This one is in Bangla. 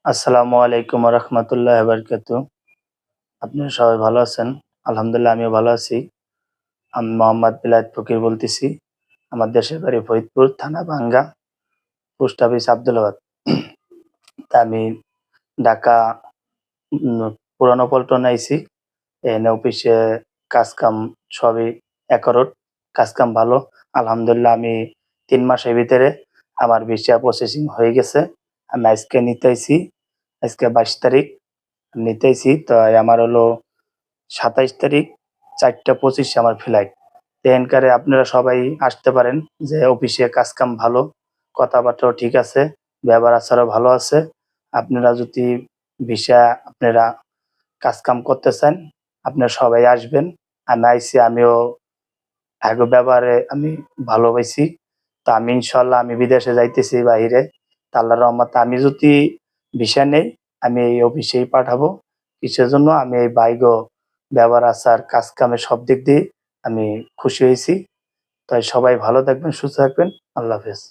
আসসালামু আলাইকুম রহমতুল্লাহ বারকাতু। আপনারা সবাই ভালো আছেন? আলহামদুলিল্লাহ আমিও ভালো আছি। আমি মোহাম্মদ বিলায়েত ফকির বলতেছি। আমার দেশের বাড়ি ফরিদপুর, থানা ভাঙ্গা, পোস্ট অফিস আব্দুলাবাদ। তা আমি ঢাকা উম পুরানো পল্টনে আইছি। এখানে অফিসে কাজ-কাম সবই একরোট। কাজ-কাম ভালো। আলহামদুলিল্লাহ আমি ৩ মাসের ভিতরে আমার ভিসা প্রসেসিং হয়ে গেছে। আমি আজকে নিতে আইছি। আজকে ২২ তারিখ নিতে আইছি। তো আমার হলো ২৭ তারিখ ৪টা ২৫ আমার ফ্লাইট। এখানকারে আপনারা সবাই আসতে পারেন, যে অফিসে কাজ-কাম ভালো, কথাবার্তাও ঠিক আছে, ব্যবহার-আচারও ভালো আছে। আপনারা যদি ভিসা আপনারা কাজ-কাম করতে চান, আপনারা সবাই আসবেন। আমি আইছি, আমিও আগে ব্যবহারে আমি ভালো পাইছি। তো আমি ইনশাআল্লাহ আমি বিদেশে যাইতেছি বাহিরে। তা আল্লাহর রহমতে আমি যদি ভিসা নেই, আমি এই অফিসেই পাঠাবো। কিসের জন্য? আমি এই ভাইগো ব্যবহার-আচার, কাজ-কামের সব দিক দিয়ে আমি খুশি হইছি। তাই সবাই ভালো থাকবেন, সুস্থ থাকবেন। আল্লাহ হাফেজ।